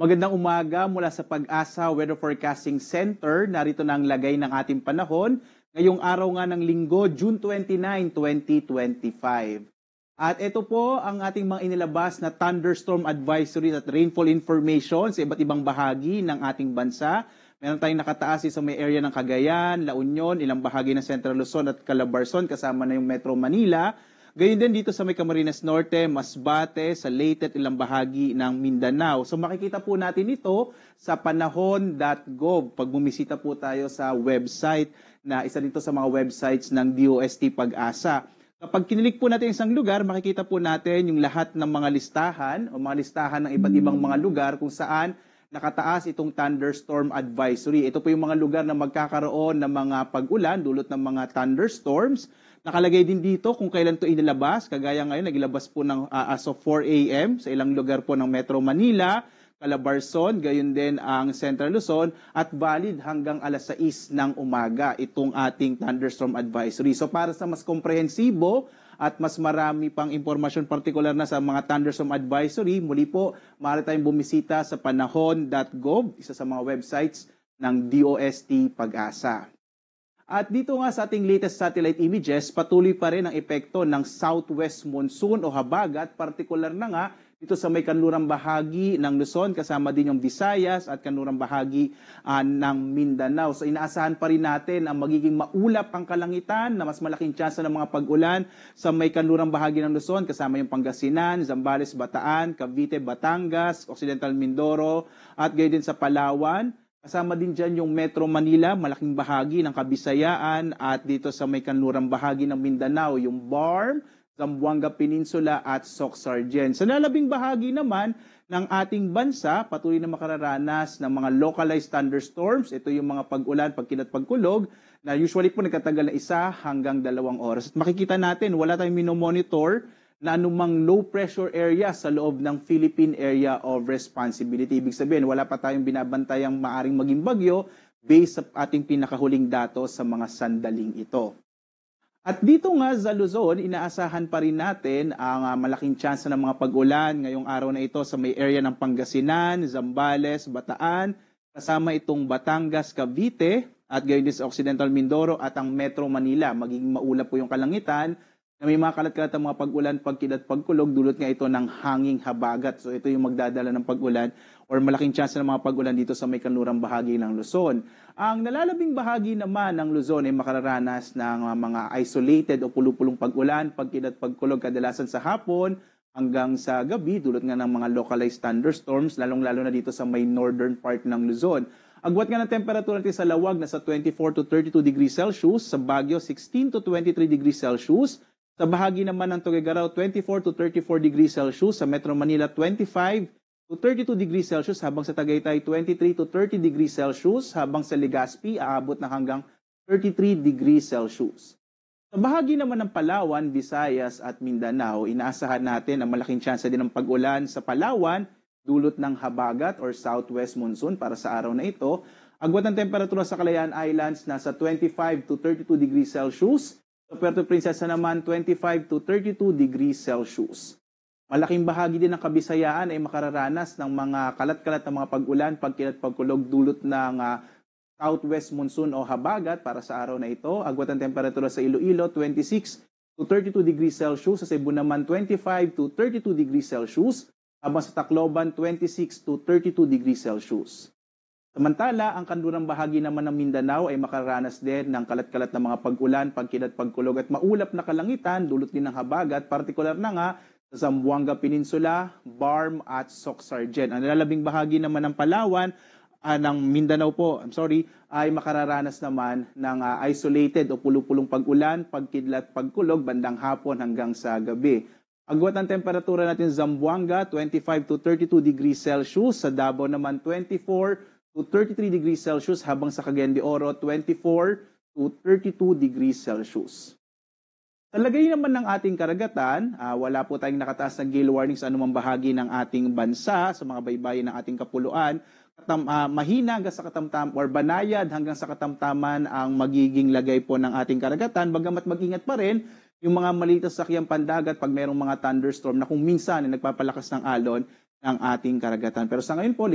Magandang umaga mula sa Pag-asa Weather Forecasting Center. Narito na ang lagay ng ating panahon ngayong araw nga ng Linggo, June 29, 2025. At ito po ang ating mga inilabas na thunderstorm advisory at rainfall information sa iba't ibang bahagi ng ating bansa. Meron tayong nakataas sa may area ng Cagayan, La Union, ilang bahagi ng Central Luzon at Calabarzon, kasama na yung Metro Manila. Gayun din dito sa may Camarines Norte, Masbate, sa Leyte at ilang bahagi ng Mindanao. So makikita po natin ito sa panahon.gov pag bumisita po tayo sa website na isa dito sa mga websites ng DOST Pag-asa. Kapag kinilik po natin isang lugar, makikita po natin yung lahat ng mga listahan o mga listahan ng iba't ibang mga lugar kung saan nakataas itong thunderstorm advisory. Ito po yung mga lugar na magkakaroon ng mga pag-ulan dulot ng mga thunderstorms. Nakalagay din dito kung kailan ito inilabas. Kagaya ngayon, nagilabas po ng as of 4 a.m. sa ilang lugar po ng Metro Manila, Calabarzon, gayon din ang Central Luzon, at valid hanggang alas 6 ng umaga itong ating thunderstorm advisory. So para sa mas komprehensibo at mas marami pang impormasyon partikular na sa mga thunderstorm advisory, muli po, maaari tayong bumisita sa panahon.gov, isa sa mga websites ng DOST Pag-asa. At dito nga sa ating latest satellite images, patuloy pa rin ang epekto ng southwest monsoon o habagat, partikular na nga dito sa may kanlurang bahagi ng Luzon, kasama din yung Visayas at kanlurang bahagi ng Mindanao. So inaasahan pa rin natin ang magiging maulap ang kalangitan na mas malaking tsansa ng mga pag-ulan sa may kanlurang bahagi ng Luzon, kasama yung Pangasinan, Zambales, Bataan, Cavite, Batangas, Occidental Mindoro at gayon din sa Palawan. Kasama din dyan yung Metro Manila, malaking bahagi ng Kabisayaan, at dito sa may kanlurang bahagi ng Mindanao, yung Barm, Zamboanga Peninsula at Soc-Sargen. Sa lalabing bahagi naman ng ating bansa, patuloy na makararanas ng mga localized thunderstorms. Ito yung mga pag-ulan, pagkinat, pagkulog, na usually po nagtatagal na 1 hanggang 2 oras. At makikita natin, wala tayong minomonitor na anumang low pressure area sa loob ng Philippine Area of Responsibility. Ibig sabihin, wala pa tayong binabantayang maaring maging bagyo based sa ating pinakahuling datos sa mga sandaling ito. At dito nga sa Luzon, inaasahan pa rin natin ang malaking tsansa ng mga pag-ulan ngayong araw na ito sa may area ng Pangasinan, Zambales, Bataan, kasama itong Batangas, Cavite, at gayon din sa Occidental Mindoro at ang Metro Manila. Magiging maulap po yung kalangitan na may mga kalat-kalat ang mga pag-ulan, pagkidlat, pagkulog, dulot nga ito ng hanging habagat. So ito yung magdadala ng pag-ulan or malaking chance ng mga pag-ulan dito sa may kanlurang bahagi ng Luzon. Ang nalalabing bahagi naman ng Luzon ay makararanas ng mga isolated o pulupulong pag-ulan, pagkidlat, pagkulog, kadalasan sa hapon hanggang sa gabi, dulot nga ng mga localized thunderstorms, lalong-lalo na dito sa may northern part ng Luzon. Agwat nga ng temperatura natin sa Lawag na sa 24 to 32 degrees Celsius, sa Baguio 16 to 23 degrees Celsius, sa bahagi naman ng Tuguegarao, 24 to 34 degrees Celsius. Sa Metro Manila, 25 to 32 degrees Celsius. Habang sa Tagaytay, 23 to 30 degrees Celsius. Habang sa Legazpi, aabot na hanggang 33 degrees Celsius. Sa bahagi naman ng Palawan, Visayas at Mindanao, inaasahan natin ang malaking tsansa din ng pag-ulan sa Palawan, dulot ng habagat or southwest monsoon para sa araw na ito. Agwat ng temperatura sa Kalayaan Islands, nasa 25 to 32 degrees Celsius. Sa Puerto Princesa naman, 25 to 32 degrees Celsius. Malaking bahagi din ng Kabisayaan ay makararanas ng mga kalat-kalat na mga pag-ulan, pagkilat, pagkulog, dulot ng southwest monsoon o habagat para sa araw na ito. Agwat ang temperatura sa Iloilo, 26 to 32 degrees Celsius. Sa Cebu naman, 25 to 32 degrees Celsius. Habang sa Tacloban, 26 to 32 degrees Celsius. Samantala, ang kanlurang bahagi naman ng Mindanao ay makararanas din ng kalat-kalat na mga pag-ulan, pagkilat, pagkulog at maulap na kalangitan, dulot din ng habagat, partikular na nga sa Zamboanga Peninsula, Barm at Soc-Sargen. Ang nalalabing bahagi naman ng Palawan, ng Mindanao po, ay makararanas naman ng isolated o pulupulong pag-ulan, pagkidlat, pagkulog, bandang hapon hanggang sa gabi. Agwat ang temperatura natin sa Zamboanga, 25 to 32 degrees Celsius. Sa Davao naman, 24 to 33 degrees Celsius, habang sa Cagayan de Oro, 24 to 32 degrees Celsius. Sa lagay naman ng ating karagatan, wala po tayong nakataas na gale warning sa anumang bahagi ng ating bansa, sa mga baybayin ng ating kapuluan. Mahina hanggang sa katamtam or banayad hanggang sa katamtaman ang magiging lagay po ng ating karagatan, bagamat mag-ingat pa rin yung mga maliit na sakyang pandagat pag mayroong mga thunderstorm na kung minsan ay nagpapalakas ng alon ng ating karagatan. Pero sa ngayon po,